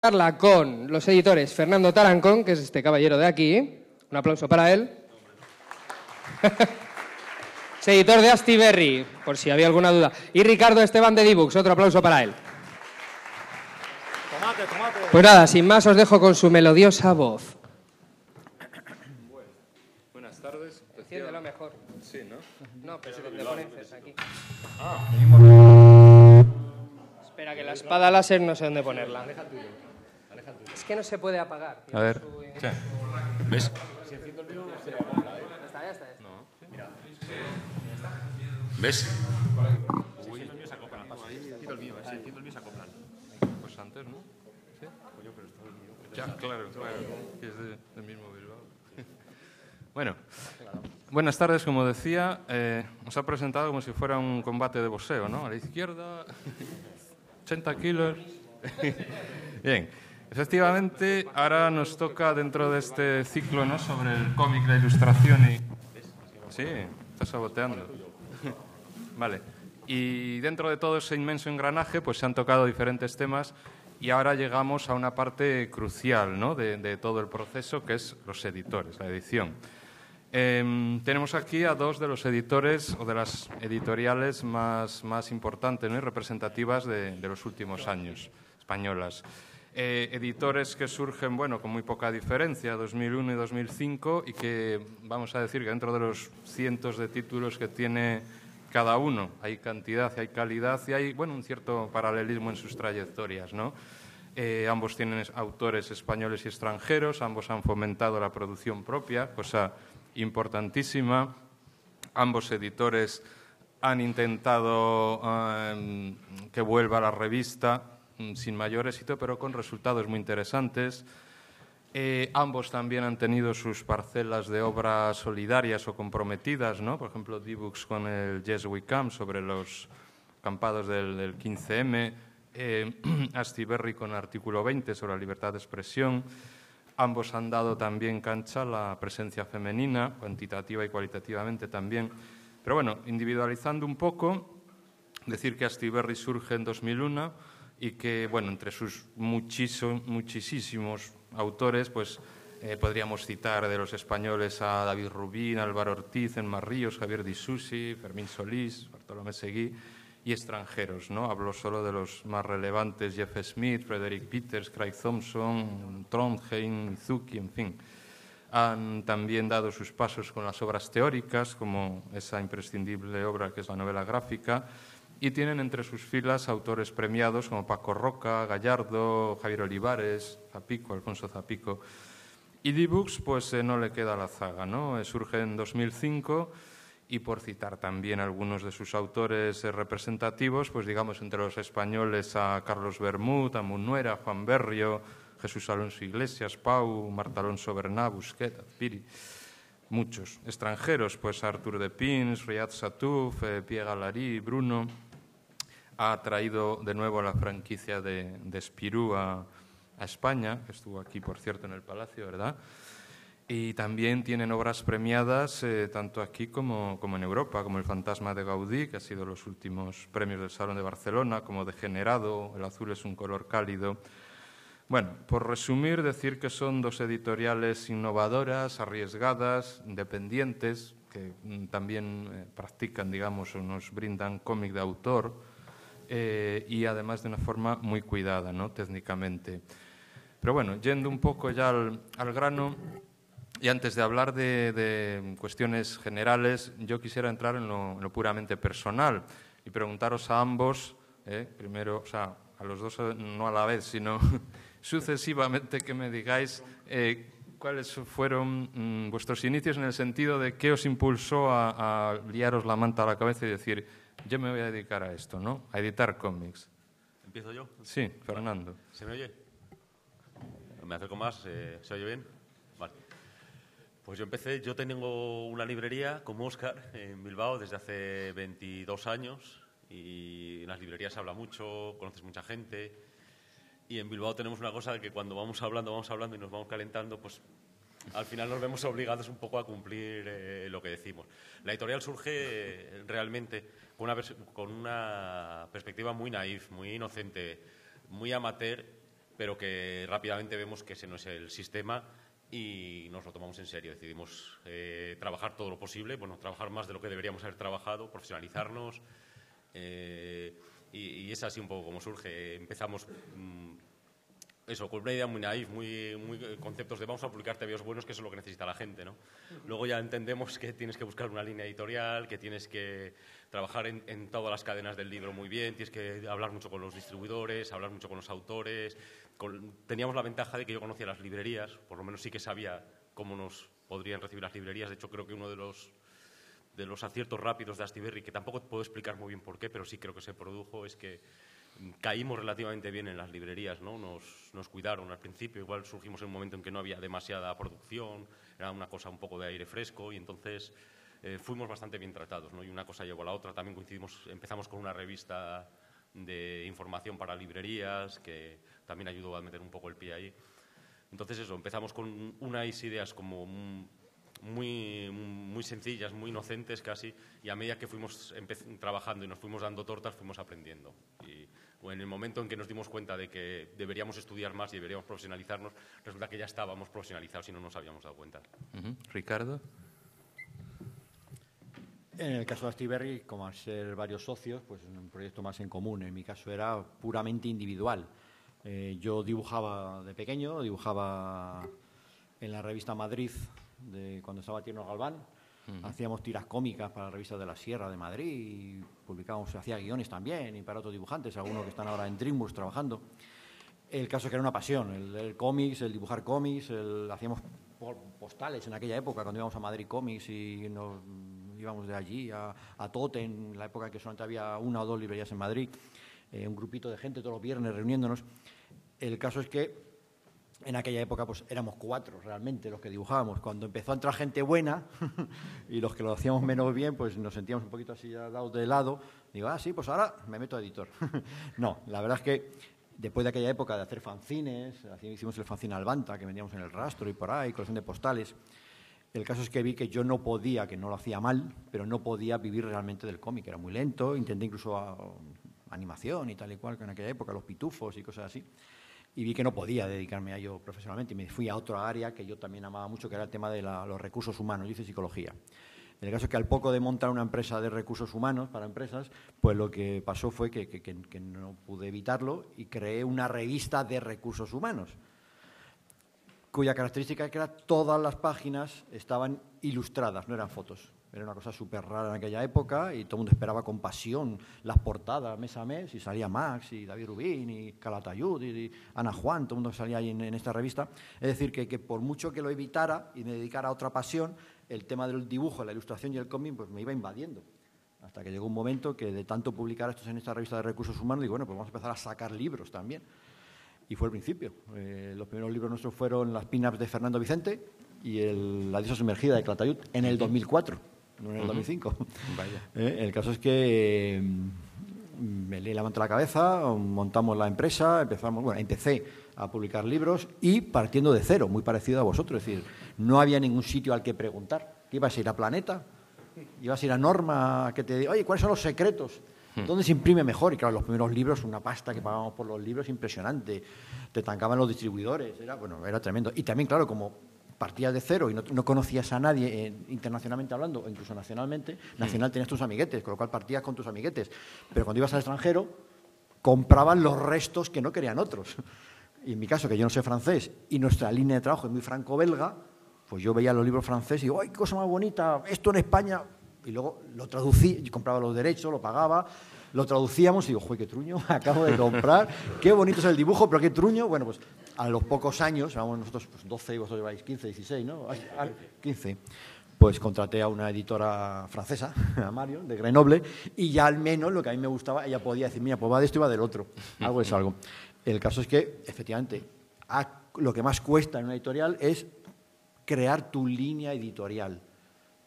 Charla con los editores Fernando Tarancón, que es este caballero de aquí. Un aplauso para él. Es editor de Astiberri, por si había alguna duda. Y Ricardo Esteban de D-Books, otro aplauso para él. Tomate. Pues nada, sin más os dejo con su melodiosa voz. Buenas tardes. Enciéndelo mejor. Sí, ¿no? No, pero te pones aquí. Venimos. Espera, que la espada láser no sé dónde ponerla. Es que no se puede apagar. A ver. Sí. ¿Ves? Ya está. ¿Ves? Uy, el mío se acopla. Quito el mío se acopla. Pues antes, ¿no? Sí. Coño, pero esto es el mío. Ya, claro. Que es del mismo Bilbao. Bueno. Buenas tardes, como decía. Os ha presentado como si fuera un combate de boxeo, ¿no? A la izquierda, 80 kilos. Bien. Efectivamente, ahora nos toca dentro de este ciclo, ¿no?, sobre el cómic, la ilustración y... Sí, estás saboteando. Vale. Y dentro de todo ese inmenso engranaje, pues se han tocado diferentes temas y ahora llegamos a una parte crucial, ¿no?, de todo el proceso, que es los editores, la edición. Tenemos aquí a dos de los editores o de las editoriales más importantes, ¿no?, y representativas de los últimos años, españolas. Editores que surgen, bueno, con muy poca diferencia, 2001 y 2005, y que vamos a decir que dentro de los cientos de títulos que tiene cada uno hay cantidad y hay calidad y hay, bueno, un cierto paralelismo en sus trayectorias, ¿no? Ambos tienen autores españoles y extranjeros, ambos han fomentado la producción propia, cosa importantísima. Ambos editores han intentado que vuelva la revista sin mayor éxito, pero con resultados muy interesantes. Ambos también han tenido sus parcelas de obras solidarias o comprometidas, ¿no? Por ejemplo, D-Books con el Yes We Come sobre los acampados del 15M, Astiberri con Artículo 20 sobre la libertad de expresión. Ambos han dado también cancha a la presencia femenina, cuantitativa y cualitativamente también. Pero bueno, individualizando un poco, decir que Astiberri surge en 2001 y que, bueno, entre sus muchísimos autores, pues podríamos citar de los españoles a David Rubín, Álvaro Ortiz, Enmar Ríos, Javier Di Susi, Fermín Solís, Bartolomé Seguí, y extranjeros, ¿no? Hablo solo de los más relevantes: Jeff Smith, Frederick Peters, Craig Thompson, Trondheim, Mizuki, en fin. Han también dado sus pasos con las obras teóricas, como esa imprescindible obra que es la novela gráfica, y tienen entre sus filas autores premiados como Paco Roca, Gallardo, Javier Olivares, Zapico, Alfonso Zapico. Y D-Books, pues no le queda la zaga, ¿no? Surge en 2005 y, por citar también algunos de sus autores representativos, pues digamos entre los españoles a Carlos Bermud, a Munuera, Juan Berrio, Jesús Alonso Iglesias, Pau, Marta Alonso Berná, Busquets, Piri. Muchos. Extranjeros, pues Artur de Pins, Riyad Sattouf, Pierre Galary, Bruno. Ha traído de nuevo la franquicia de Spirou a España, que estuvo aquí, por cierto, en el Palacio, ¿verdad? Y también tienen obras premiadas tanto aquí como en Europa, como El fantasma de Gaudí, que ha sido los últimos premios del Salón de Barcelona, como Degenerado, El azul es un color cálido. Bueno, por resumir, decir que son dos editoriales innovadoras, arriesgadas, independientes, que también practican, digamos, o nos brindan cómic de autor, y además de una forma muy cuidada, ¿no?, técnicamente. Pero bueno, yendo un poco ya al grano, y antes de hablar de cuestiones generales, yo quisiera entrar en lo puramente personal y preguntaros a ambos, primero, o sea, a los dos no a la vez, sino sucesivamente, que me digáis cuáles fueron vuestros inicios, en el sentido de qué os impulsó a liaros la manta a la cabeza y decir: yo me voy a dedicar a esto, ¿no?, a editar cómics. ¿Empiezo yo? Sí, Fernando. ¿Se me oye? ¿Me acerco más? ¿Se oye bien? Vale. Pues yo tengo una librería como Óscar en Bilbao desde hace 22 años y en las librerías se habla mucho, conoces mucha gente, y en Bilbao tenemos una cosa que cuando vamos hablando y nos vamos calentando, pues al final nos vemos obligados un poco a cumplir lo que decimos. La editorial surge realmente con una perspectiva muy naif, muy inocente, muy amateur, pero que rápidamente vemos que ese no es el sistema y nos lo tomamos en serio. Decidimos trabajar todo lo posible, bueno, trabajar más de lo que deberíamos haber trabajado, profesionalizarnos, y es así un poco como surge. Empezamos eso, con una idea muy naif, muy conceptos de vamos a publicar TVOs buenos, que eso es lo que necesita la gente, ¿no? Luego ya entendemos que tienes que buscar una línea editorial, que tienes que trabajar en todas las cadenas del libro muy bien, tienes que hablar mucho con los distribuidores, hablar mucho con los autores. Teníamos la ventaja de que yo conocía las librerías, por lo menos sí que sabía cómo nos podrían recibir las librerías. De hecho, creo que uno de los aciertos rápidos de Astiberri, que tampoco puedo explicar muy bien por qué, pero sí creo que se produjo, es que caímos relativamente bien en las librerías, ¿no? Nos cuidaron al principio, igual surgimos en un momento en que no había demasiada producción, era una cosa un poco de aire fresco, y entonces fuimos bastante bien tratados, ¿no? Y una cosa llevó a la otra. También empezamos con una revista de información para librerías, que también ayudó a meter un poco el pie ahí. Entonces eso, empezamos con unas ideas como muy sencillas, muy inocentes casi, y a medida que fuimos trabajando y nos fuimos dando tortas, fuimos aprendiendo. Y en el momento en que nos dimos cuenta de que deberíamos estudiar más y deberíamos profesionalizarnos, resulta que ya estábamos profesionalizados y no nos habíamos dado cuenta. Ricardo. En el caso de Astiberri, como al ser varios socios, pues es un proyecto más en común. En mi caso era puramente individual. Yo dibujaba de pequeño, dibujaba en la revista Madrid cuando estaba Tierno Galván. Hacíamos tiras cómicas para la revista de la Sierra de Madrid y publicábamos, hacía guiones también y para otros dibujantes, algunos que están ahora en DreamWorks trabajando. El caso es que era una pasión, el leer cómics, el dibujar cómics, hacíamos postales en aquella época cuando íbamos a Madrid Cómics y nos íbamos de allí a Totem, en la época en que solamente había 1 o 2 librerías en Madrid, un grupito de gente todos los viernes reuniéndonos. El caso es que en aquella época pues éramos 4 realmente los que dibujábamos. Cuando empezó a entrar gente buena y los que lo hacíamos menos bien, pues nos sentíamos un poquito así dados de lado. Digo, sí, pues ahora me meto a editor. No, la verdad es que después de aquella época de hacer fanzines, hicimos el fanzine Albanta, que vendíamos en El Rastro y por ahí, colección de postales. El caso es que vi que yo no podía, que no lo hacía mal, pero no podía vivir realmente del cómic. Era muy lento, intenté incluso animación y tal y cual, que en aquella época, los pitufos y cosas así. Y vi que no podía dedicarme a ello profesionalmente y me fui a otra área que yo también amaba mucho, que era el tema de los recursos humanos. Yo hice psicología. En el caso es que al poco de montar una empresa de recursos humanos para empresas, pues lo que pasó fue que no pude evitarlo y creé una revista de recursos humanos, cuya característica es que todas las páginas estaban ilustradas, no eran fotos. Era una cosa súper rara en aquella época y todo el mundo esperaba con pasión las portadas mes a mes y salía Max y David Rubin y Calatayud y Ana Juan, todo el mundo salía ahí en esta revista. Es decir, que por mucho que lo evitara y me dedicara a otra pasión, el tema del dibujo, la ilustración y el cómic pues me iba invadiendo. Hasta que llegó un momento que de tanto publicar estos en esta revista de recursos humanos, digo, bueno, pues vamos a empezar a sacar libros también. Y fue el principio. Los primeros libros nuestros fueron las pin-ups de Fernando Vicente y La diosa sumergida de Calatayud en el 2004, no en el 2005. Vaya. El caso es que me levanté la cabeza, montamos la empresa, empecé a publicar libros y partiendo de cero, muy parecido a vosotros. Es decir, no había ningún sitio al que preguntar. ¿Qué ibas a ir a Planeta? ¿Ibas a ir a Norma? Que te diga, oye, ¿cuáles son los secretos? ¿Dónde se imprime mejor? Y claro, los primeros libros, una pasta que pagábamos por los libros impresionante. Te tancaban los distribuidores, era tremendo. Y también, claro, como partías de cero y no conocías a nadie internacionalmente hablando, o incluso nacionalmente, nacional tenías tus amiguetes, con lo cual partías con tus amiguetes. Pero cuando ibas al extranjero, compraban los restos que no querían otros. Y en mi caso, que yo no sé francés, y nuestra línea de trabajo es muy franco-belga, pues yo veía los libros franceses y digo, ¡ay, qué cosa más bonita! Esto en España... Y luego lo traducí, yo compraba los derechos, lo pagaba, lo traducíamos y digo, ¡joder, qué truño acabo de comprar! ¡Qué bonito es el dibujo, pero qué truño! Bueno, pues a los pocos años, vamos nosotros pues 12 y vosotros lleváis 15, 16, ¿no? 15. Pues contraté a una editora francesa, a Marion, de Grenoble, y ya al menos lo que a mí me gustaba, ella podía decir, mira, pues va de esto y va del otro. Algo es algo. El caso es que, efectivamente, lo que más cuesta en una editorial es crear tu línea editorial,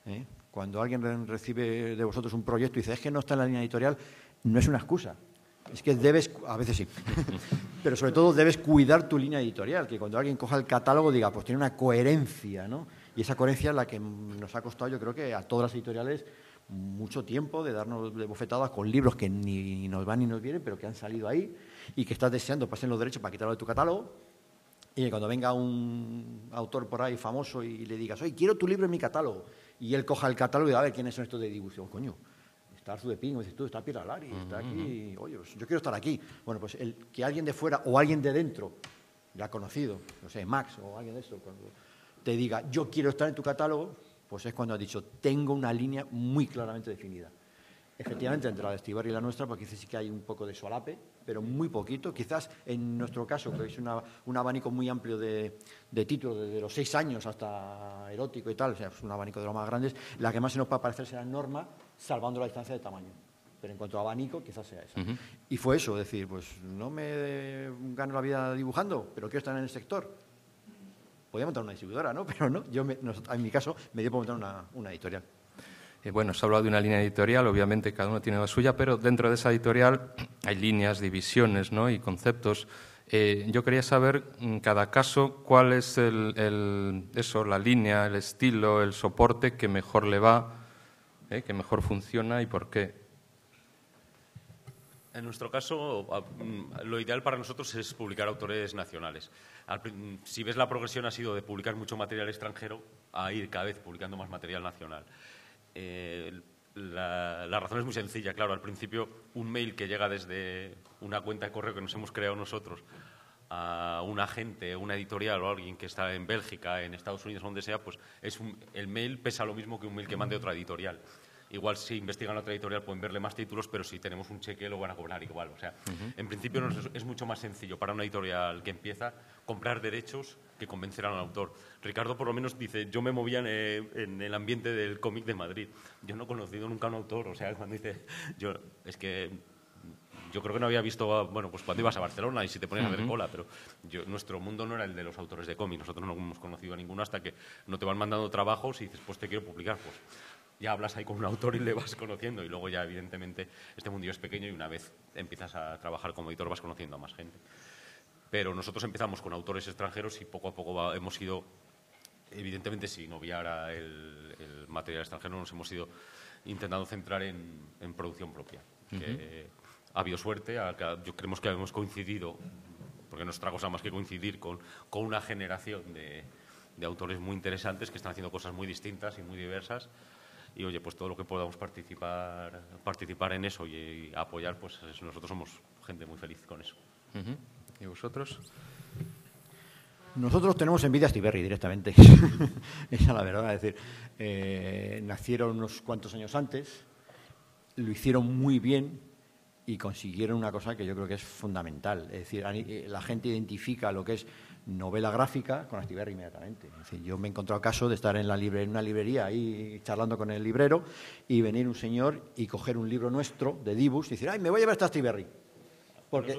¿eh? Cuando alguien recibe de vosotros un proyecto y dice, es que no está en la línea editorial, no es una excusa. Es que debes, a veces sí, pero sobre todo debes cuidar tu línea editorial, que cuando alguien coja el catálogo diga, pues tiene una coherencia, ¿no? Y esa coherencia es la que nos ha costado, yo creo que a todas las editoriales, mucho tiempo de darnos de bofetadas con libros que ni nos van ni nos vienen, pero que han salido ahí y que estás deseando pasen los derechos para quitarlo de tu catálogo, y que cuando venga un autor por ahí famoso y le digas, oye, quiero tu libro en mi catálogo, y él coja el catálogo y diga, a ver, ¿quiénes son estos de Dibux? Y digo, coño, está Arzu de Pin, dices tú, está Pierre Lari, está aquí, oye, pues yo quiero estar aquí. Bueno, pues que alguien de fuera o alguien de dentro, ya conocido, no sé, Max o alguien de eso, cuando te diga, yo quiero estar en tu catálogo, pues es cuando has dicho, tengo una línea muy claramente definida. Efectivamente, entre la de Astiberri y la nuestra, porque sí que hay un poco de solape, pero muy poquito. Quizás en nuestro caso, que es un abanico muy amplio de títulos, desde los 6 años hasta erótico y tal, o sea, es un abanico de los más grandes, la que más se nos puede parecer será Norma, salvando la distancia de tamaño. Pero en cuanto a abanico, quizás sea esa. Y fue eso, decir, pues no me gano la vida dibujando, pero quiero estar en el sector. Podía montar una distribuidora, ¿no? Pero no, en mi caso me dio por montar una editorial. Bueno, se ha hablado de una línea editorial, obviamente cada uno tiene la suya, pero dentro de esa editorial hay líneas, divisiones, ¿no? Y conceptos. Yo quería saber, en cada caso, cuál es la línea, el estilo, el soporte que mejor le va, que mejor funciona y por qué. En nuestro caso, lo ideal para nosotros es publicar autores nacionales. Si ves la progresión ha sido de publicar mucho material extranjero a ir cada vez publicando más material nacional. La razón es muy sencilla, claro. Al principio, un mail que llega desde una cuenta de correo que nos hemos creado nosotros a un agente, una editorial o alguien que está en Bélgica, en Estados Unidos, donde sea, pues el mail pesa lo mismo que un mail que mande otra editorial. Igual si investigan otra editorial pueden verle más títulos, pero si tenemos un cheque lo van a cobrar igual. O sea, en principio es mucho más sencillo para una editorial que empieza comprar derechos que convencer al autor. Ricardo por lo menos dice, yo me movía en el ambiente del cómic de Madrid. Yo no he conocido nunca a un autor. O sea, cuando dice, yo creo que no había visto, bueno, pues cuando ibas a Barcelona y si te ponías a ver cola, pero nuestro mundo no era el de los autores de cómic. Nosotros no hemos conocido a ninguno hasta que no te van mandando trabajos y dices, pues te quiero publicar, pues ya hablas ahí con un autor y le vas conociendo y luego ya evidentemente este mundillo es pequeño y una vez empiezas a trabajar como editor vas conociendo a más gente. Pero nosotros empezamos con autores extranjeros y poco a poco hemos ido, evidentemente sin obviar el material extranjero, nos hemos ido intentando centrar en producción propia. Que ha habido suerte, yo creemos que hemos coincidido, porque no es otra cosa más que coincidir con una generación de autores muy interesantes que están haciendo cosas muy distintas y muy diversas. Y, oye, pues todo lo que podamos participar en eso y apoyar, pues nosotros somos gente muy feliz con eso. ¿Y vosotros? Nosotros tenemos envidia a Astiberri directamente. Esa es la verdad. Es decir, nacieron unos cuantos años antes, lo hicieron muy bien y consiguieron una cosa que yo creo que es fundamental. Es decir, la gente identifica lo que es novela gráfica con Astiberri inmediatamente. Es decir, yo me he encontrado caso de estar en una librería ahí charlando con el librero y venir un señor y coger un libro nuestro de Dibux y decir, ¡ay, me voy a llevar esta Astiberri! Porque...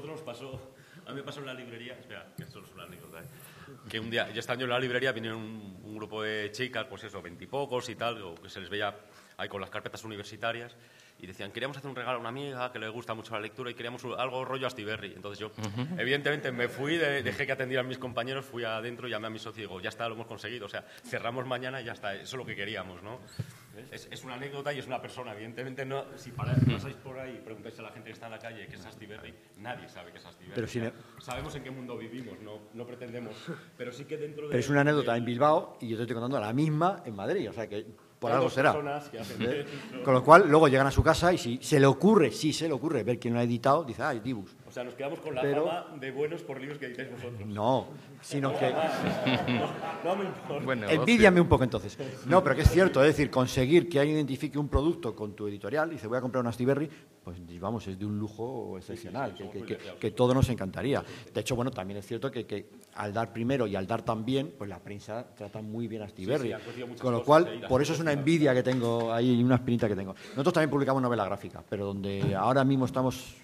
A mí me pasó en la librería, espera, que esto es una anécdota, que un día, ya estando yo en la librería, vinieron un grupo de chicas, pues eso, 20 y pocos y tal, o que se les veía ahí con las carpetas universitarias, y decían, queríamos hacer un regalo a una amiga que le gusta mucho la lectura y queríamos algo rollo Astiberri. Entonces yo, evidentemente, me fui, dejé que atendieran mis compañeros, fui adentro, llamé a mi socio y digo, ya está, lo hemos conseguido. O sea, cerramos mañana y ya está, eso es lo que queríamos, ¿no? Es una anécdota y es una persona, evidentemente, no. Si pasáis por ahí y preguntáis a la gente que está en la calle qué es Astiberri, nadie sabe qué es Astiberri. Pero si sabemos en qué mundo vivimos, no pretendemos, pero sí que dentro de... Pero es una anécdota en Bilbao y yo te estoy contando la misma en Madrid, o sea que... Por algo será. Con lo cual, luego llegan a su casa y si se le ocurre ver quién lo ha editado, dice, es Dibux. O sea, nos quedamos con la fama de buenos por libros que editáis vosotros. No, sino que... No me importa. Bueno, envídiame un poco entonces. No, pero que es cierto, es decir, conseguir que alguien identifique un producto con tu editorial y dice, voy a comprar una Astiberri, pues vamos, es de un lujo excepcional, que todo nos encantaría. De hecho, bueno, también es cierto que al dar primero y al dar también, pues la prensa trata muy bien a Astiberri. Con lo cual, por eso es una envidia que tengo ahí y una espinita que tengo. Nosotros también publicamos novela gráfica, pero donde ahora mismo estamos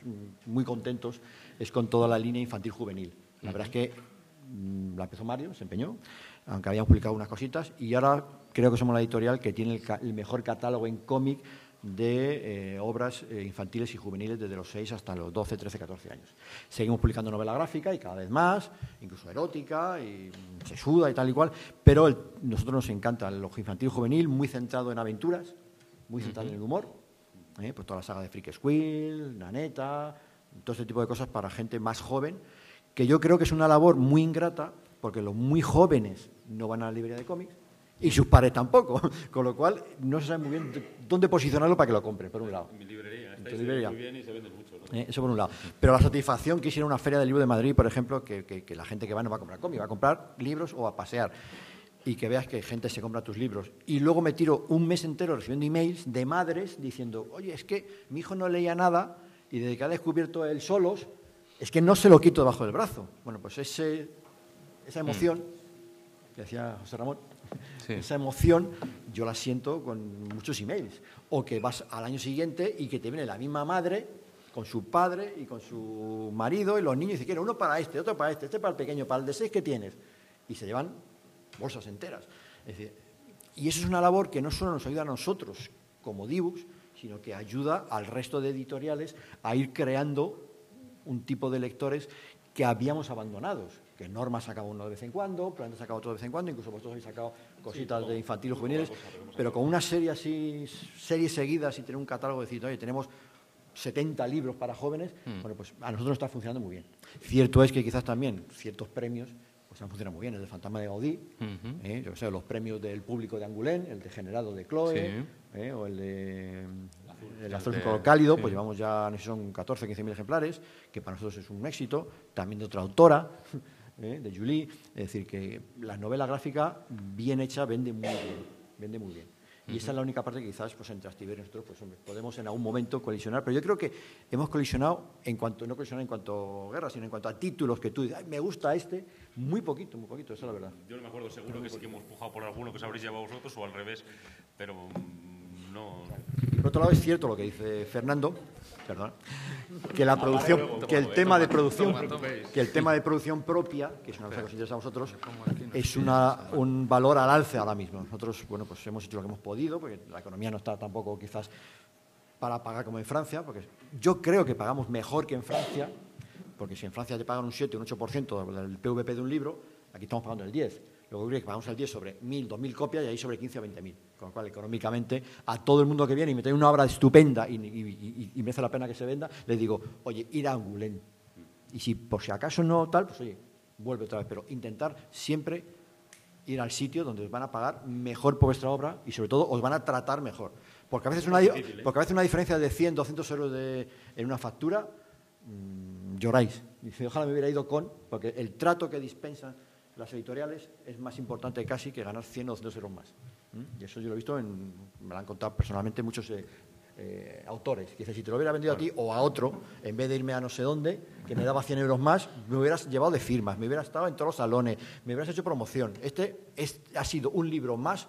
muy contentos es con toda la línea infantil-juvenil. La verdad es que la empezó Mario, se empeñó, aunque habíamos publicado unas cositas, y ahora creo que somos la editorial que tiene el mejor catálogo en cómic de obras infantiles y juveniles desde los 6 hasta los 12, 13, 14 años. Seguimos publicando novela gráfica y cada vez más, incluso erótica y sesuda y tal y cual, pero nosotros nos encanta el infantil y juvenil, muy centrado en aventuras, muy centrado en el humor, pues toda la saga de Freak Squill, Naneta, todo este tipo de cosas para gente más joven, que yo creo que es una labor muy ingrata, porque los muy jóvenes no van a la librería de cómics y sus padres tampoco, con lo cual no se sabe muy bien dónde posicionarlo para que lo compren, por un lado. En mi librería, En tu estáis librería. muy bien y se venden mucho, ¿no? Eso por un lado. Pero la satisfacción que ir a una feria del libro de Madrid, por ejemplo, que la gente que va no va a comprar cómics, va a comprar libros o a pasear, y que veas que gente se compra tus libros. Y luego me tiro un mes entero recibiendo emails de madres diciendo, oye, es que mi hijo no leía nada y desde que ha descubierto él solos, es que no se lo quito debajo del brazo. Bueno, pues esa emoción, que decía José Ramón, Sí. esa emoción yo la siento con muchos emails. O que vas al año siguiente y que te viene la misma madre con su padre y con su marido y los niños y dice, quiero uno para este para este para el pequeño, para el de 6 que tienes. Y se llevan bolsas enteras. Es decir, y eso es una labor que no solo nos ayuda a nosotros como Dibux, sino que ayuda al resto de editoriales a ir creando un tipo de lectores que habíamos abandonado, que Norma sacaba uno de vez en cuando, Planeta sacaba otro de vez en cuando, incluso vosotros habéis sacado cositas de infantiles juveniles, pero con una serie así, series seguidas y tener un catálogo de decir, oye, tenemos 70 libros para jóvenes, bueno, pues a nosotros nos está funcionando muy bien. Cierto es que quizás también ciertos premios pues han funcionado muy bien, el de Fantasma de Gaudí, yo qué sé, los premios del público de Angulén, el de Generado de Chloe, o el de el Azul es un color cálido, pues llevamos ya, no sé, son 14, 15.000 ejemplares, que para nosotros es un éxito, también de otra autora, de Julie, es decir, que la novela gráfica bien hecha vende muy bien. Y esa es la única parte que quizás pues, entre Astiberri y nosotros pues, hombre, podemos en algún momento colisionar, pero yo creo que hemos colisionado, no colisionado en cuanto a guerra, sino en cuanto a títulos que tú dices, me gusta este, muy poquito, esa es la verdad. Yo no me acuerdo, seguro que sí que hemos pujado por alguno que os habréis llevado vosotros o al revés, pero no... Y por otro lado es cierto lo que dice Fernando, perdón, que la producción, que el tema de producción propia, que es una cosa que os interesa a vosotros, es un valor al alce ahora mismo. Nosotros, bueno, pues hemos hecho lo que hemos podido, porque la economía no está tampoco quizás para pagar como en Francia, porque yo creo que pagamos mejor que en Francia, porque si en Francia te pagan un 7, un 8% del PVP de un libro, aquí estamos pagando el 10%. Luego que pagamos el 10 sobre 1.000, 2.000 copias y ahí sobre 15 o 20.000. Con lo cual, económicamente, a todo el mundo que viene y me trae una obra estupenda y merece la pena que se venda, le digo, oye, ir a Angoulême. Y si por si acaso no tal, pues oye, vuelve otra vez. Pero intentar siempre ir al sitio donde os van a pagar mejor por vuestra obra y sobre todo os van a tratar mejor. Porque a veces una diferencia de 100, 200 euros en una factura, lloráis. Dice, ojalá me hubiera ido porque el trato que dispensan las editoriales es más importante casi que ganar 100 o 200 euros más. Y eso yo lo he visto, me lo han contado personalmente muchos autores. Que dice, si te lo hubiera vendido a ti o a otro, en vez de irme a no sé dónde, que me daba 100 euros más, me hubieras llevado de firmas, me hubieras estado en todos los salones, me hubieras hecho promoción. Ha sido un libro más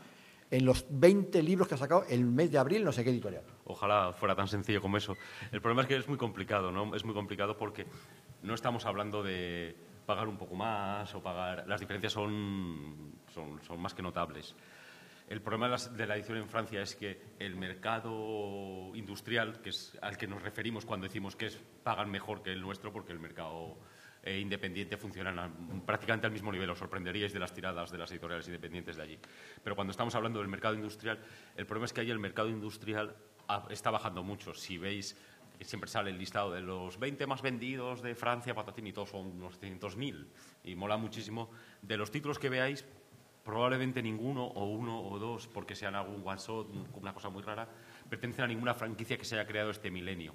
en los 20 libros que ha sacado el mes de abril, no sé qué editorial. Ojalá fuera tan sencillo como eso. El problema es que es muy complicado, ¿no? Es muy complicado porque no estamos hablando de pagar un poco más o pagar... Las diferencias son más que notables. El problema de la edición en Francia es que el mercado industrial, que es al que nos referimos cuando decimos que pagan mejor que el nuestro, porque el mercado independiente funciona prácticamente al mismo nivel. Os sorprenderíais de las tiradas de las editoriales independientes de allí. Pero cuando estamos hablando del mercado industrial, el problema es que ahí el mercado industrial está bajando mucho. Si veis... Siempre sale el listado de los 20 más vendidos de Francia, patatín, y todos son unos 500.000. Y mola muchísimo. De los títulos que veáis, probablemente ninguno, o uno o dos, porque sean algún one-shot, una cosa muy rara, pertenecen a ninguna franquicia que se haya creado este milenio.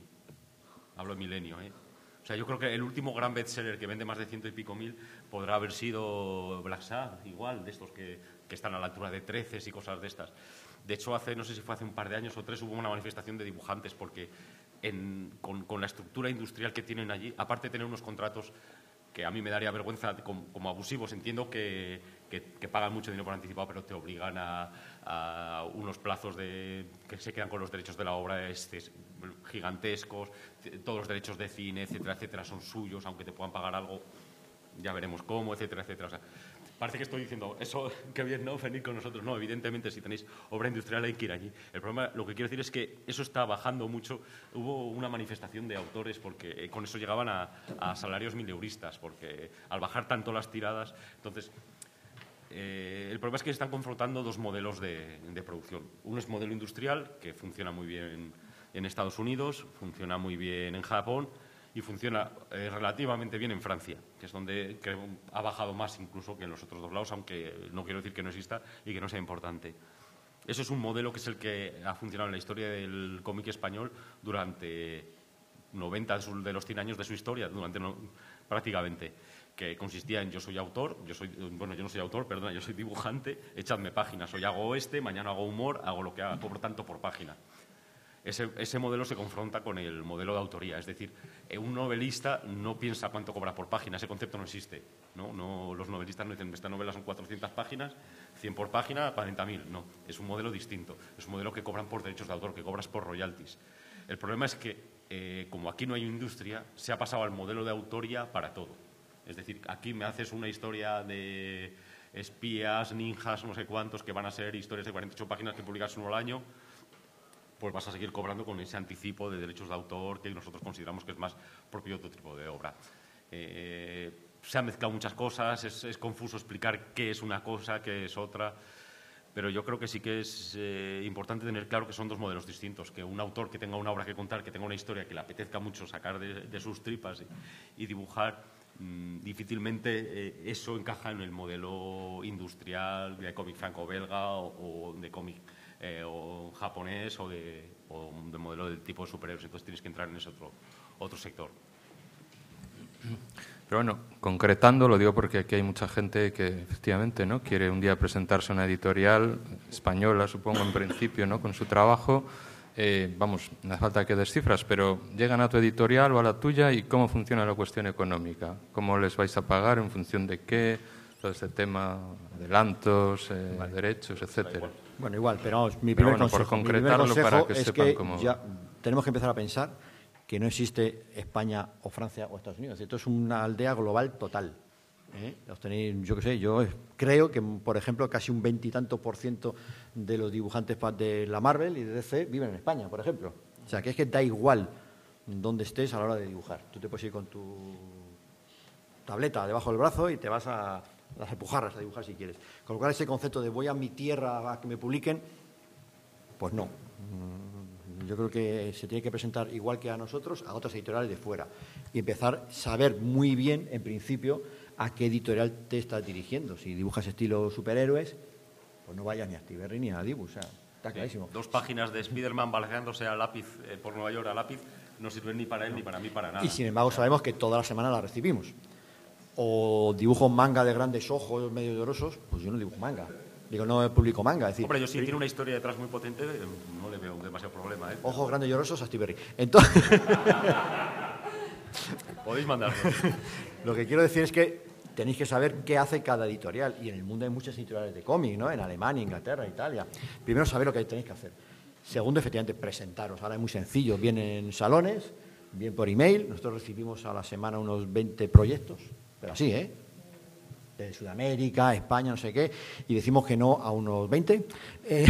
Hablo de milenio, ¿eh? O sea, yo creo que el último gran bestseller que vende más de 100 y pico mil podrá haber sido Black Sabbath, igual, de estos que están a la altura de 13 y cosas de estas. De hecho, no sé si fue hace un par de años o 3, hubo una manifestación de dibujantes porque con la estructura industrial que tienen allí, aparte de tener unos contratos que a mí me daría vergüenza como abusivos, entiendo que pagan mucho dinero por anticipado, pero te obligan a unos plazos que se quedan con los derechos de la obra gigantescos, todos los derechos de cine, etcétera, etcétera, son suyos, aunque te puedan pagar algo, ya veremos cómo, etcétera, etcétera. O sea, parece que estoy diciendo, eso, qué bien, ¿no? Venir con nosotros. No, evidentemente, si tenéis obra industrial hay que ir allí. El problema, lo que quiero decir es que eso está bajando mucho. Hubo una manifestación de autores porque con eso llegaban a salarios mileuristas, porque al bajar tanto las tiradas, entonces... el problema es que están confrontando dos modelos de producción. Uno es modelo industrial, que funciona muy bien en Estados Unidos, funciona muy bien en Japón, y funciona relativamente bien en Francia, que es donde ha bajado más incluso que en los otros dos lados, aunque no quiero decir que no exista y que no sea importante. Eso es un modelo que es el que ha funcionado en la historia del cómic español durante 90 de los 100 años de su historia, prácticamente, que consistía en yo soy autor, yo no soy autor, perdona, yo soy dibujante, echadme páginas, hoy hago mañana hago humor, hago lo que haga, cobro tanto por página. Ese modelo se confronta con el modelo de autoría, es decir, un novelista no piensa cuánto cobra por página, ese concepto no existe. No, los novelistas no dicen, esta novela son 400 páginas, 100 por página, 40.000. No, es un modelo distinto, es un modelo que cobran por derechos de autor, que cobras por royalties. El problema es que, como aquí no hay industria, se ha pasado al modelo de autoría para todo. Es decir, aquí me haces una historia de espías, ninjas, no sé cuántos, que van a ser historias de 48 páginas que publicas uno al año, pues vas a seguir cobrando con ese anticipo de derechos de autor que nosotros consideramos que es más propio de otro tipo de obra. Se han mezclado muchas cosas, es confuso explicar qué es una cosa, qué es otra, pero yo creo que sí que es importante tener claro que son dos modelos distintos, que un autor que tenga una obra que contar, que tenga una historia que le apetezca mucho sacar de sus tripas y dibujar, difícilmente eso encaja en el modelo industrial de cómic franco-belga o de cómic o japonés o de modelo del tipo de superhéroes. Entonces tienes que entrar en ese otro sector. Pero bueno, concretando, lo digo porque aquí hay mucha gente que efectivamente, ¿no?, quiere un día presentarse a una editorial española, supongo, en principio, ¿no?, con su trabajo. Vamos, no hace falta que des cifras, pero llegan a tu editorial o a la tuya y ¿cómo funciona la cuestión económica? ¿Cómo les vais a pagar? ¿En función de qué? Todo este tema, adelantos, derechos, etcétera. Bueno, igual, pero vamos, mi primer consejo para que es sepan que cómo... ya tenemos que empezar a pensar que no existe España o Francia o Estados Unidos. Esto es una aldea global total. Los tenéis, yo qué sé, yo creo que, por ejemplo, casi un 20 y tanto % de los dibujantes de la Marvel y de DC viven en España, por ejemplo. O sea, que es que da igual dónde estés a la hora de dibujar. Tú te puedes ir con tu tableta debajo del brazo y te vas a las Alpujarras a dibujar si quieres. Con lo cual, ese concepto de voy a mi tierra a que me publiquen, pues no. Yo creo que se tiene que presentar igual que a nosotros, a otras editoriales de fuera y empezar a saber muy bien, en principio, a qué editorial te estás dirigiendo. Si dibujas estilo superhéroes, pues no vayas ni a Astiberri ni a Dibus, o sea, está clarísimo. 2 páginas de Spiderman balanceándose a lápiz por Nueva York a lápiz no sirven ni para él ni para mí para nada. Y sin embargo sabemos que toda la semana la recibimos. O dibujo manga de grandes ojos medio llorosos, pues yo no dibujo manga. Digo, no publico manga. Es decir, hombre, yo sí tiene una historia detrás muy potente, no le veo demasiado problema. Ojos grandes llorosos, Astiberri. Entonces, podéis mandarlo. Lo que quiero decir es que tenéis que saber qué hace cada editorial. Y en el mundo hay muchas editoriales de cómic, ¿no? En Alemania, Inglaterra, Italia. Primero, saber lo que tenéis que hacer. Segundo, efectivamente, presentaros. Ahora es muy sencillo. Bien en salones, bien por email. Nosotros recibimos a la semana unos 20 proyectos, pero así, de Sudamérica, España, no sé qué, y decimos que no a unos 20. Es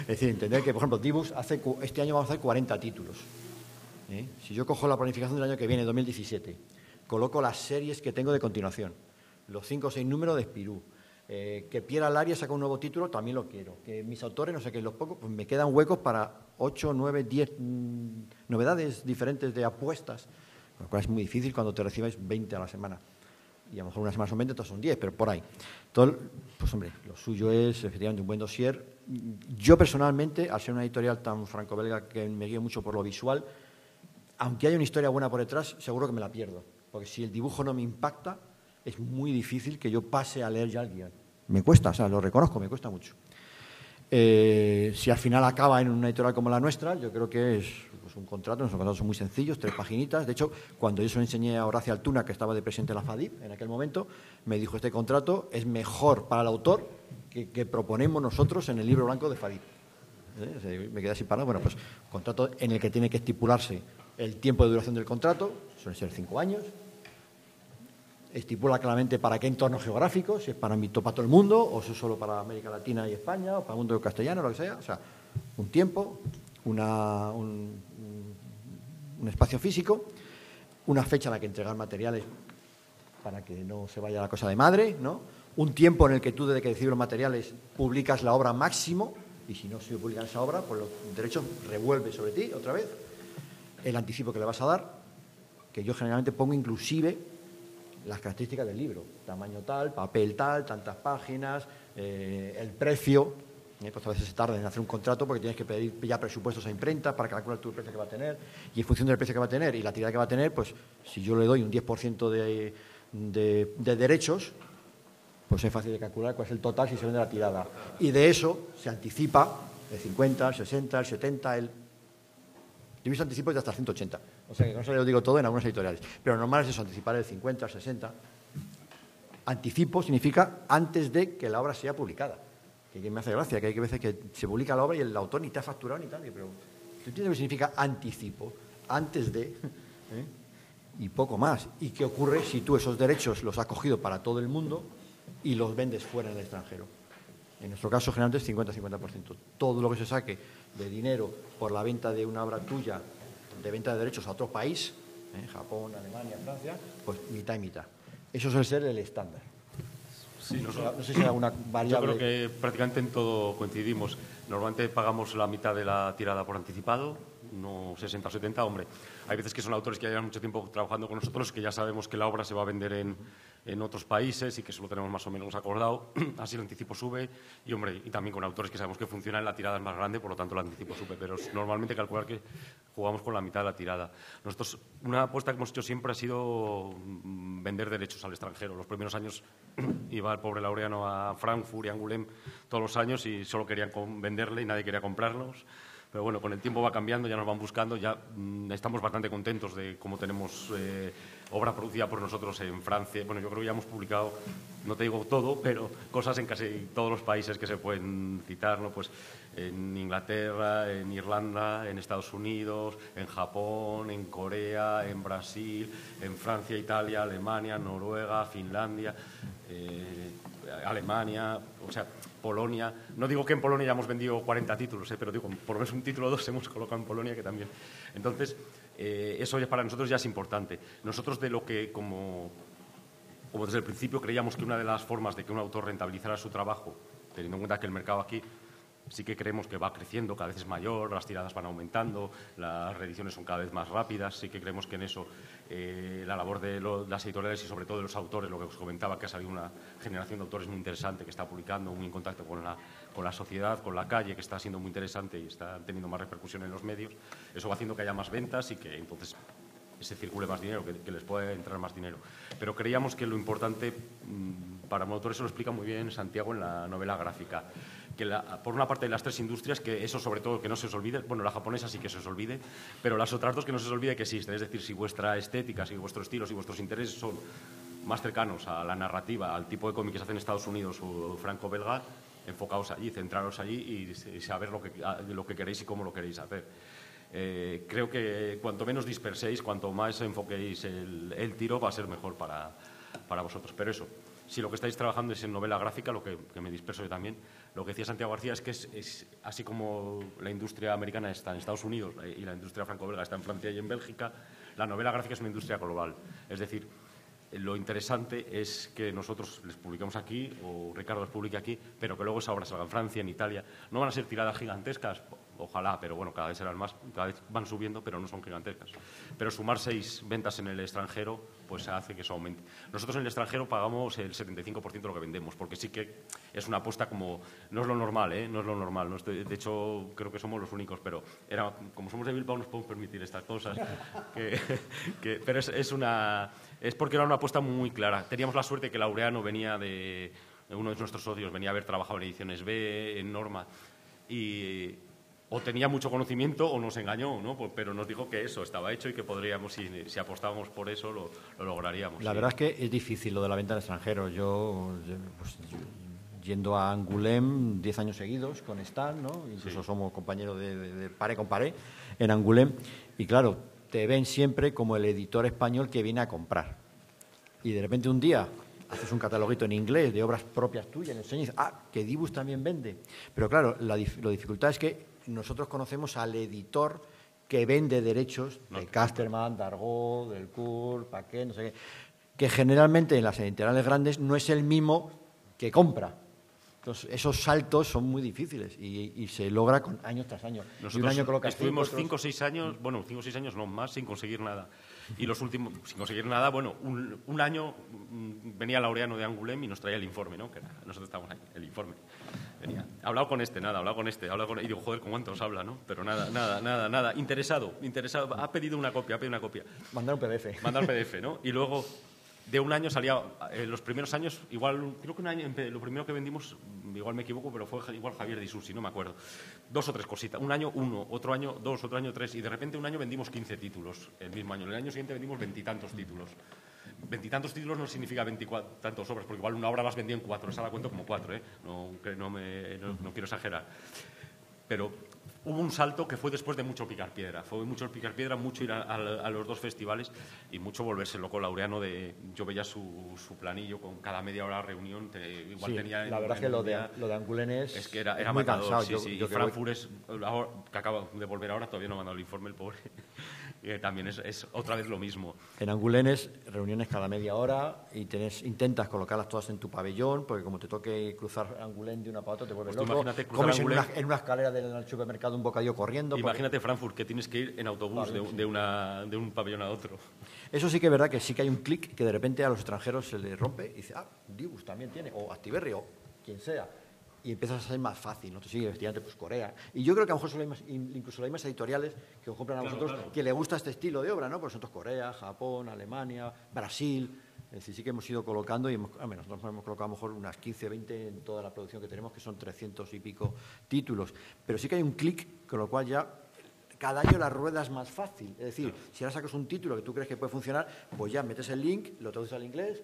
decir, entender que, por ejemplo, Dibus este año vamos a hacer 40 títulos. Si yo cojo la planificación del año que viene, 2017, coloco las series que tengo de continuación, los 5 o 6 números de Spirou, que Pierre Alaria saca un nuevo título, también lo quiero, que mis autores, no sé qué, los pocos, pues me quedan huecos para 8, 9, 10 novedades diferentes de apuestas, con lo cual es muy difícil cuando te recibáis 20 a la semana. Y a lo mejor una semana son 20, otras son 10, pero por ahí. Todo, pues hombre, lo suyo es efectivamente un buen dossier. Yo personalmente, al ser una editorial tan franco-belga que me guío mucho por lo visual, aunque haya una historia buena por detrás, seguro que me la pierdo. Porque si el dibujo no me impacta, es muy difícil que yo pase a leer ya el guión. Me cuesta, o sea, lo reconozco, me cuesta mucho. Si al final acaba en una editorial como la nuestra, yo creo que es pues, un contrato, nuestros contratos son muy sencillos, 3 paginitas. De hecho, cuando yo se lo enseñé a Horacio Altuna, que estaba de presidente de la FADIP en aquel momento, me dijo, este contrato es mejor para el autor que proponemos nosotros en el libro blanco de FADIP. Me quedé así parado. Bueno, pues contrato en el que tiene que estipularse el tiempo de duración del contrato, suele ser 5 años. Estipula claramente para qué entorno geográfico, si es para todo el mundo, o si es solo para América Latina y España, o para el mundo castellano, lo que sea. O sea, un tiempo, un espacio físico, una fecha en la que entregar materiales para que no se vaya la cosa de madre, ¿no? Un tiempo en el que tú, desde que recibes los materiales, publicas la obra máximo, y si no se publica esa obra, pues los derechos revuelve sobre ti otra vez, el anticipo que le vas a dar, que yo generalmente pongo inclusive las características del libro, tamaño tal, papel tal, tantas páginas, el precio, pues a veces se tarda en hacer un contrato porque tienes que pedir ya presupuestos a imprenta para calcular tu precio que va a tener, y en función del precio que va a tener y la tirada que va a tener, pues si yo le doy un 10% de derechos, pues es fácil de calcular cuál es el total si se vende la tirada. Y de eso se anticipa el 50, el 60, el 70, Yo he visto anticipos de hasta el 180. O sea que no se lo digo todo en algunas editoriales. Pero lo normal es eso, anticipar el 50, el 60. Anticipo significa antes de que la obra sea publicada. Que me hace gracia, que hay veces que se publica la obra y el autor ni te ha facturado ni tal. Pero ¿tú entiendes lo que significa anticipo? Antes de... Y poco más. ¿Y qué ocurre si tú esos derechos los has cogido para todo el mundo y los vendes fuera en el extranjero? En nuestro caso, generalmente es 50-50%. Todo lo que se saque de dinero por la venta de una obra tuya, de venta de derechos a otro país, Japón, Alemania, Francia, pues mitad y mitad. Eso suele ser el estándar. Sí, no sé si hay alguna variable. Yo creo que prácticamente en todo coincidimos. Normalmente pagamos la mitad de la tirada por anticipado, no 60 o 70, hombre. Hay veces que son autores que llevan mucho tiempo trabajando con nosotros, que ya sabemos que la obra se va a vender en otros países y que eso lo tenemos más o menos acordado. Así el anticipo sube y, hombre, y también con autores que sabemos que funcionan, la tirada es más grande, por lo tanto el anticipo sube. Pero normalmente calcular que jugamos con la mitad de la tirada. Nosotros, una apuesta que hemos hecho siempre ha sido vender derechos al extranjero. Los primeros años iba el pobre Laureano a Frankfurt y a Angoulême todos los años y solo querían venderle y nadie quería comprarlos. Pero bueno, con el tiempo va cambiando, ya nos van buscando, ya estamos bastante contentos de cómo tenemos obra producida por nosotros en Francia. Bueno, yo creo que ya hemos publicado, no te digo todo, pero cosas en casi todos los países que se pueden citar, ¿no? Pues en Inglaterra, en Irlanda, en Estados Unidos, en Japón, en Corea, en Brasil, en Francia, Italia, Alemania, Noruega, Finlandia, Alemania, o sea, Polonia. No digo que en Polonia ya hemos vendido 40 títulos, pero digo, por lo menos un título o dos hemos colocado en Polonia, que también. Entonces, eso ya para nosotros ya es importante. Nosotros de lo que, como desde el principio creíamos que una de las formas de que un autor rentabilizara su trabajo, teniendo en cuenta que el mercado aquí sí que creemos que va creciendo, cada vez es mayor, las tiradas van aumentando, las reediciones son cada vez más rápidas, sí que creemos que en eso la labor de las editoriales y sobre todo de los autores, lo que os comentaba, que ha salido una generación de autores muy interesante que está publicando, muy en contacto con la sociedad, con la calle, que está siendo muy interesante y está teniendo más repercusión en los medios. Eso va haciendo que haya más ventas y que entonces se circule más dinero, que les pueda entrar más dinero. Pero creíamos que lo importante para un autor, eso lo explica muy bien Santiago en la novela gráfica, que por una parte de las tres industrias, que eso sobre todo que no se os olvide, bueno, la japonesa sí que se os olvide, pero las otras dos que no se os olvide que existen, es decir, si vuestra estética, si vuestro estilo, si vuestros intereses son más cercanos a la narrativa, al tipo de cómic que se hace en Estados Unidos o franco-belga, enfocaos allí, centraros allí y saber lo que queréis y cómo lo queréis hacer. Creo que cuanto menos disperséis, cuanto más enfoquéis el tiro, va a ser mejor para vosotros. Pero eso, si lo que estáis trabajando es en novela gráfica, lo que me disperso yo también, lo que decía Santiago García es que es así como la industria americana está en Estados Unidos y la industria franco-belga está en Francia y en Bélgica, la novela gráfica es una industria global. Es decir, lo interesante es que nosotros les publiquemos aquí, o Ricardo les publique aquí, pero que luego esa obra salga en Francia, en Italia. No van a ser tiradas gigantescas, ojalá, pero bueno, cada vez serán más, cada vez van subiendo, pero no son gigantescas. Pero sumar 6 ventas en el extranjero, pues hace que eso aumente. Nosotros en el extranjero pagamos el 75% de lo que vendemos, porque sí que es una apuesta como... No es lo normal, ¿eh? No es lo normal. No estoy, de hecho, creo que somos los únicos, pero como somos de Bilbao nos podemos permitir estas cosas. Pero es porque era una apuesta muy clara. Teníamos la suerte que Laureano venía de... Uno de nuestros socios venía a haber trabajado en Ediciones B, en Norma, y... O tenía mucho conocimiento o nos engañó, ¿no? Pero nos dijo que eso estaba hecho y que podríamos, si apostábamos por eso, lo lograríamos. La verdad es que es difícil lo de la venta al extranjero. Yendo a Angoulême 10 años seguidos con Stan, ¿no? Incluso somos compañeros de paré con paré en Angoulême. Y claro, te ven siempre como el editor español que viene a comprar. Y de repente un día haces un cataloguito en inglés de obras propias tuyas, enseñas, que Dibus también vende. Pero claro, la dificultad es que nosotros conocemos al editor que vende derechos de Casterman, Dargaud, Delcourt, Paquet, no sé qué, que generalmente en las editoriales grandes no es el mismo que compra. Entonces, esos saltos son muy difíciles y se logra año tras año. Nosotros estuvimos 5 o 6 años, bueno, 5 o 6 años no más, sin conseguir nada. Y los últimos, sin conseguir nada, bueno, un año venía Laureano de Angoulême y nos traía el informe, ¿no? Que nosotros estábamos ahí, el informe. Venía, he hablado con este, nada, he hablado con este, y digo, joder, ¿con cuántos habla, no? Pero nada. Interesado, ha pedido una copia, Mandar un PDF. Mandar PDF, ¿no? Y luego, de un año salía, los primeros años, igual, creo que un año, lo primero que vendimos, igual me equivoco, pero fue igual Javier Di Susi, no me acuerdo. 2 o 3 cositas. Un año 1, otro año 2, otro año 3, y de repente un año vendimos 15 títulos el mismo año. El año siguiente vendimos 20 y tantos títulos. 20 y tantos títulos no significa 20 y tantos obras, porque igual una obra las vendía en 4, esa la cuento como 4, ¿eh? No quiero exagerar. Pero hubo un salto que fue después de mucho picar piedra. Fue mucho picar piedra, mucho ir a los 2 festivales y mucho volverse loco. Laureano, yo veía su planillo con cada media hora reunión. Igual Sí, tenía la verdad es que lo de Angoulême es que era muy matador, cansado. sí. Y Frankfurt es, que acaba de volver ahora, todavía no ha mandado el informe el pobre. Y también es otra vez lo mismo. En Angoulême reuniones cada media hora y intentas colocarlas todas en tu pabellón, porque como te toque cruzar Angoulême de una para otra te vuelves Pues tú loco. imagínate cruzar Comes Angoulême. en una escalera del supermercado un bocadillo corriendo. Imagínate Frankfurt, que tienes que ir en autobús de un pabellón a otro. Eso sí que es verdad que sí que hay un clic que de repente a los extranjeros se les rompe y dice, Dibus también tiene, o Astiberri, o quien sea. Y empiezas a ser más fácil, ¿no? Sí, efectivamente, pues Corea. Y yo creo que a lo mejor son incluso las mismas editoriales que os compran a vosotros, que le gusta este estilo de obra, ¿no? Pues nosotros Corea, Japón, Alemania, Brasil. Es decir, sí que hemos ido colocando y nosotros hemos colocado a lo mejor unas 15, 20 en toda la producción que tenemos, que son 300 y pico títulos. Pero sí que hay un clic, con lo cual ya cada año la rueda es más fácil. Es decir, si ahora sacas un título que tú crees que puede funcionar, pues ya metes el link, lo traduces al inglés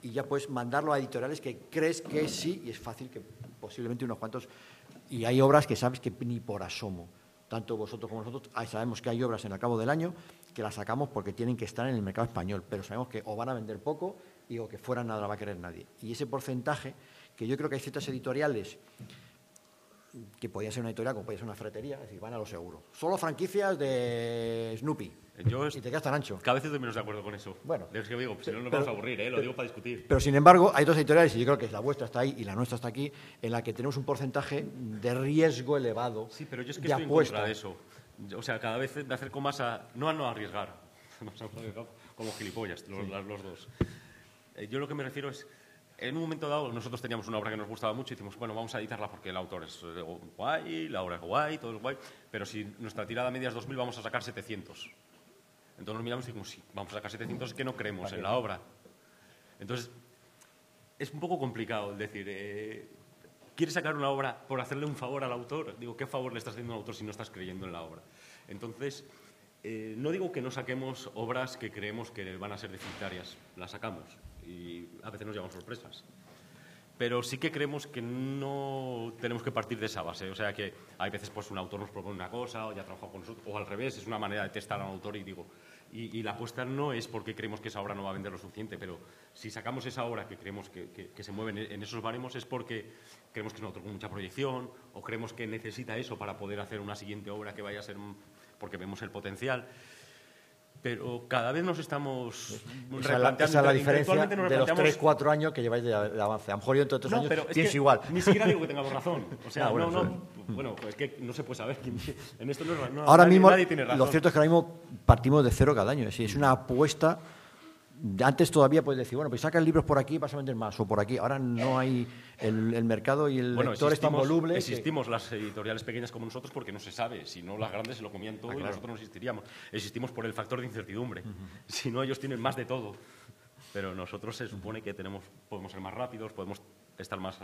y ya puedes mandarlo a editoriales que crees que sí, y es fácil que posiblemente unos cuantos. Y hay obras que sabes que ni por asomo. Tanto vosotros como nosotros sabemos que hay obras en el cabo del año que las sacamos porque tienen que estar en el mercado español, pero sabemos que o van a vender poco o que fuera nada la va a querer nadie. Y ese porcentaje, que yo creo que hay ciertas editoriales que podía ser una editorial como podía ser una ferretería, es decir, van a lo seguro. Solo franquicias de Snoopy. Y te quedas tan ancho. Cada vez estoy menos de acuerdo con eso. Bueno, es que digo, si no nos vamos a aburrir, lo digo para discutir. Pero sin embargo, hay dos editoriales, y yo creo que la vuestra está ahí y la nuestra está aquí, en la que tenemos un porcentaje de riesgo elevado. Sí, pero yo es que de estoy apuesta. en contra de eso. O sea, cada vez me acerco más a no arriesgar. Como gilipollas, los dos. Yo lo que me refiero es, en un momento dado, nosotros teníamos una obra que nos gustaba mucho y decimos, bueno, vamos a editarla porque el autor es guay, la obra es guay, todo es guay, pero si nuestra tirada media es 2.000, vamos a sacar 700. Entonces nos miramos y decimos, sí, vamos a sacar 700, es que no creemos en la obra. Entonces, es un poco complicado el decir, ¿quieres sacar una obra por hacerle un favor al autor? Digo, ¿qué favor le estás haciendo al autor si no estás creyendo en la obra? Entonces, no digo que no saquemos obras que creemos que van a ser deficitarias, las sacamos y a veces nos llevan sorpresas. Pero sí que creemos que no tenemos que partir de esa base. O sea, que hay veces pues un autor nos propone una cosa o ya ha trabajado con nosotros, o al revés, es una manera de testar a un autor y digo... Y la apuesta no es porque creemos que esa obra no va a vender lo suficiente, pero si sacamos esa obra que creemos que se mueve en esos baremos es porque creemos que es un autor con mucha proyección o creemos que necesita eso para poder hacer una siguiente obra que vaya a ser... porque vemos el potencial. Pero cada vez nos estamos replanteando. Esa es la diferencia de los 3-4 años que lleváis de avance. A lo mejor yo entre 3 años pienso igual. Ni siquiera digo que tengamos razón. O sea, bueno, es que no se puede saber. En esto ahora nadie, mismo, nadie tiene razón. lo cierto es que ahora mismo partimos de cero cada año. Es decir, es una apuesta. Antes todavía puedes decir, bueno, pues sacas libros por aquí y vas a vender más, o por aquí. Ahora no hay el mercado y el lector es tan voluble. Existimos las editoriales pequeñas como nosotros porque no se sabe. Si no, las grandes se lo comían todo y nosotros no existiríamos. Existimos por el factor de incertidumbre. Si no, ellos tienen más de todo. Pero nosotros se supone que podemos ser más rápidos, podemos estar más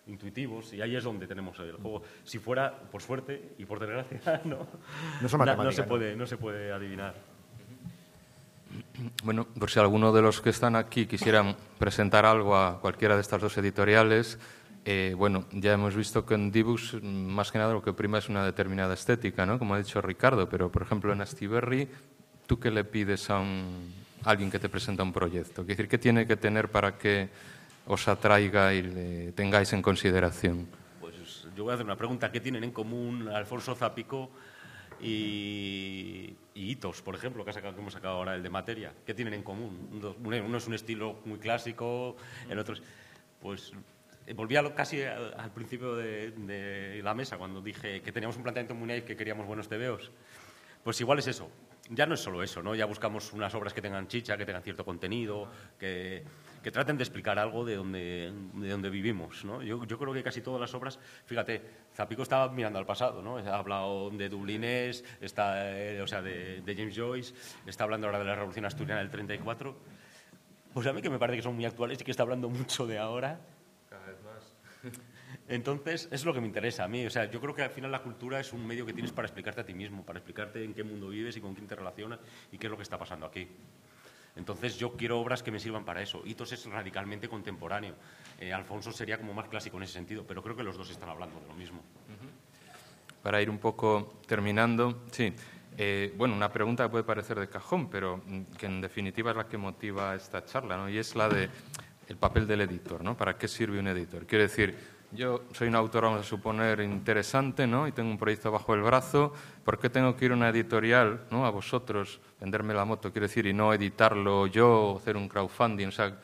intuitivos y ahí es donde tenemos el juego. Si fuera, por suerte y por desgracia, no se puede adivinar. Bueno, por si alguno de los que están aquí quisieran presentar algo a cualquiera de estas dos editoriales, bueno, ya hemos visto que en Dibus más que nada lo que prima es una determinada estética, ¿no? Como ha dicho Ricardo, pero por ejemplo en Astiberri, ¿tú qué le pides a alguien que te presenta un proyecto? ¿Qué decir, qué tiene que tener para que os atraiga y le tengáis en consideración? Pues yo voy a hacer una pregunta. ¿Qué tienen en común Alfonso Zapico y Hitos, por ejemplo, que hemos sacado ahora, el de Materia? ¿Qué tienen en común? Uno es un estilo muy clásico, el otro es... Pues volví casi al principio de la mesa, cuando dije que teníamos un planteamiento muy naif, que queríamos buenos tebeos. Pues igual es eso. ya no es solo eso, ¿no? Ya buscamos unas obras que tengan chicha, que tengan cierto contenido, que traten de explicar algo de donde vivimos, ¿no? Yo creo que casi todas las obras, fíjate, Zapico estaba mirando al pasado, ¿no? Ha hablado de Dublinés, o sea, de James Joyce, está hablando ahora de la Revolución Asturiana del 34. Pues a mí que me parece que son muy actuales y que está hablando mucho de ahora. Cada vez más. Entonces, es lo que me interesa a mí. O sea, yo creo que al final la cultura es un medio que tienes para explicarte a ti mismo, para explicarte en qué mundo vives y con quién te relacionas y qué es lo que está pasando aquí. Entonces, yo quiero obras que me sirvan para eso. Hitos es radicalmente contemporáneo. Alfonso sería como más clásico en ese sentido, pero creo que los dos están hablando de lo mismo. Para ir un poco terminando, sí. Bueno, una pregunta que puede parecer de cajón, pero que en definitiva es la que motiva esta charla, ¿no? Y es la de el papel del editor, ¿no? ¿Para qué sirve un editor? Quiero decir, yo soy un autor, vamos a suponer, interesante, ¿no? Y tengo un proyecto bajo el brazo. ¿Por qué tengo que ir a una editorial, ¿no? A vosotros, venderme la moto, quiero decir, y no editarlo yo o hacer un crowdfunding? O sea,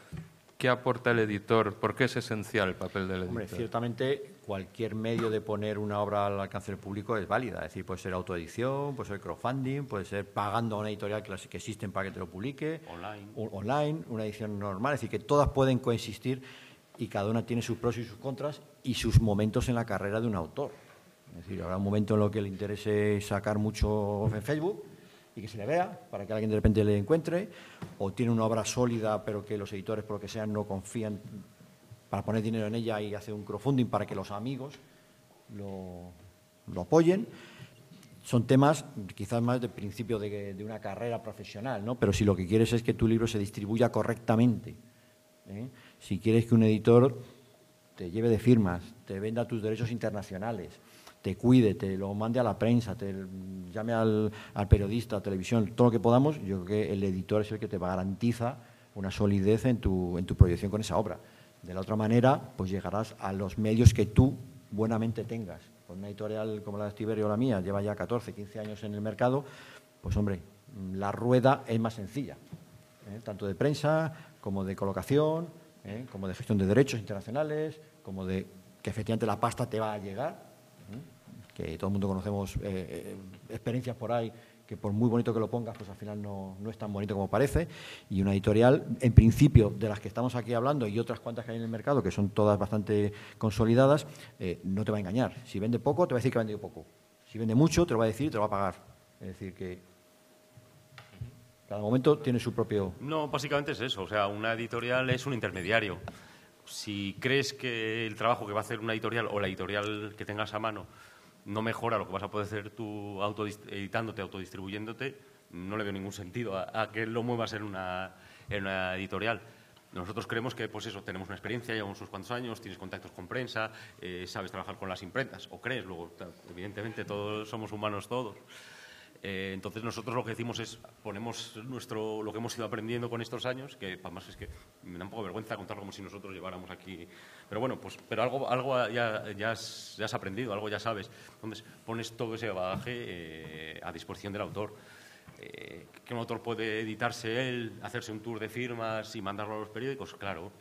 ¿qué aporta el editor? ¿Por qué es esencial el papel del editor? Hombre, ciertamente cualquier medio de poner una obra al alcance del público es válida. Es decir, puede ser autoedición, puede ser crowdfunding, puede ser pagando a una editorial que existen para que te lo publique. Online, una edición normal. Es decir, que todas pueden coexistir y cada una tiene sus pros y sus contras y sus momentos en la carrera de un autor. Es decir, habrá un momento en lo que le interese sacar mucho en Facebook y que se le vea, para que alguien de repente le encuentre, o tiene una obra sólida, pero que los editores, por lo que sean, no confían para poner dinero en ella y hacer un crowdfunding para que los amigos lo apoyen. Son temas quizás más de principio de una carrera profesional, ¿no? Pero si lo que quieres es que tu libro se distribuya correctamente, ¿eh? Si quieres que un editor te lleve de firmas, te venda tus derechos internacionales, te cuide, te lo mande a la prensa, te llame al periodista, a televisión, todo lo que podamos, yo creo que el editor es el que te garantiza una solidez en tu proyección con esa obra. De la otra manera, pues llegarás a los medios que tú buenamente tengas. Con una editorial como la de Astiberri o la mía, lleva ya 14, 15 años en el mercado, pues hombre, la rueda es más sencilla, tanto de prensa como de colocación, como de gestión de derechos internacionales, como de que efectivamente la pasta te va a llegar, que todo el mundo conocemos experiencias por ahí que por muy bonito que lo pongas, pues al final no es tan bonito como parece. Y una editorial, en principio, de las que estamos aquí hablando y otras cuantas que hay en el mercado, que son todas bastante consolidadas, no te va a engañar. Si vende poco, te va a decir que ha vendido poco. Si vende mucho, te lo va a decir y te lo va a pagar. Es decir, que cada momento tiene su propio... No, básicamente es eso. O sea, una editorial es un intermediario. Si crees que el trabajo que va a hacer una editorial o la editorial que tengas a mano no mejora lo que vas a poder hacer tú editándote, autodistribuyéndote, no le veo ningún sentido a que lo muevas en una editorial. Nosotros creemos que, pues eso, tenemos una experiencia, llevamos unos cuantos años, tienes contactos con prensa, sabes trabajar con las imprentas, o crees, luego, evidentemente, todos somos humanos todos. Entonces nosotros lo que decimos es, ponemos lo que hemos ido aprendiendo con estos años, que además es que me da un poco de vergüenza contarlo como si nosotros lleváramos aquí, pero bueno, pues algo ya has aprendido, algo ya sabes. Entonces pones todo ese bagaje a disposición del autor. Que un autor puede editarse él, hacerse un tour de firmas y mandarlo a los periódicos, claro.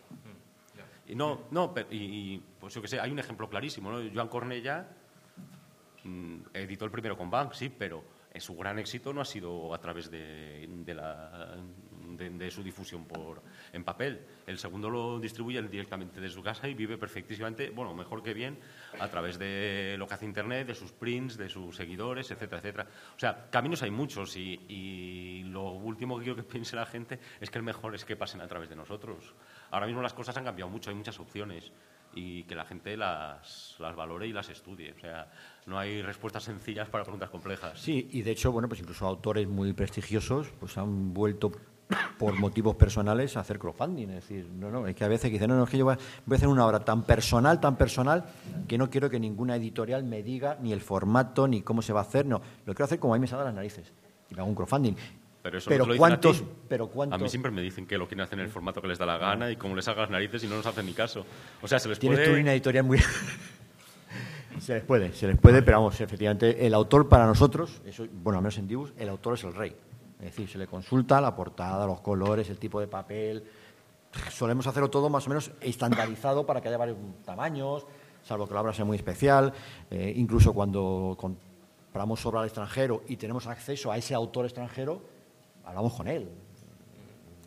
Y pues yo qué sé, hay un ejemplo clarísimo, ¿no? Joan Cornellà editó el primero con Bank, sí, pero su gran éxito no ha sido a través de su difusión en papel. El segundo lo distribuye directamente desde su casa y vive perfectísimamente, bueno, mejor que bien, a través de lo que hace Internet, de sus prints, de sus seguidores, etcétera, etcétera. O sea, caminos hay muchos y lo último que quiero que piense la gente es que el mejor es que pasen a través de nosotros. Ahora mismo las cosas han cambiado mucho, hay muchas opciones y que la gente las valore y las estudie. O sea, no hay respuestas sencillas para preguntas complejas. Sí, y de hecho, bueno, pues incluso autores muy prestigiosos pues han vuelto por motivos personales a hacer crowdfunding. Es decir, es que a veces dicen, es que yo voy a hacer una obra tan personal, que no quiero que ninguna editorial me diga ni el formato, ni cómo se va a hacer. No, lo quiero hacer como a mí me salga las narices. Y me hago un crowdfunding. Pero ¿cuántos? A mí siempre me dicen que lo quieren hacer en el formato que les da la gana y como les salga las narices y no nos hacen ni caso. O sea, se les puede... Tienes tú una editorial muy... Se les puede, pero vamos, efectivamente, el autor para nosotros, bueno, al menos en Dibus, el autor es el rey. Es decir, se le consulta la portada, los colores, el tipo de papel. Solemos hacerlo todo más o menos estandarizado para que haya varios tamaños, salvo que la obra sea muy especial. Incluso cuando compramos obra al extranjero y tenemos acceso a ese autor extranjero, hablamos con él.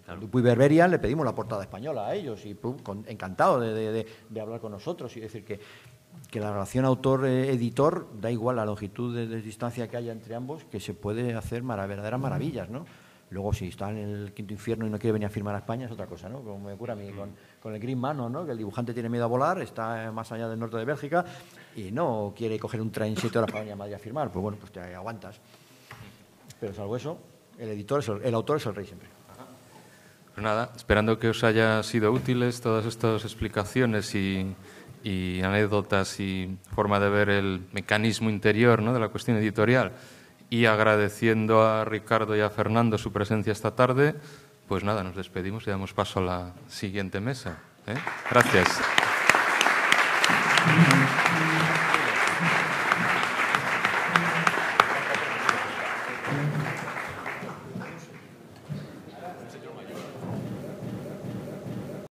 Claro. Dupuy Berberian le pedimos la portada española a ellos y encantado de hablar con nosotros y decir que la relación autor-editor, da igual la longitud de distancia que haya entre ambos, que se puede hacer verdaderas maravillas, ¿no? Luego, si está en el quinto infierno y no quiere venir a firmar a España, es otra cosa, ¿no? Como me ocurre a mí con el Green Mano, ¿no? Que el dibujante tiene miedo a volar, está más allá del norte de Bélgica y no quiere coger un tren 7 horas para venir a Madrid a firmar. Pues bueno, pues te aguantas. Pero salvo eso, el autor es el rey siempre. Pues nada, esperando que os haya sido útiles todas estas explicaciones y anécdotas y forma de ver el mecanismo interior, ¿no?, de la cuestión editorial, y agradeciendo a Ricardo y a Fernando su presencia esta tarde, pues nada, nos despedimos y damos paso a la siguiente mesa. Gracias.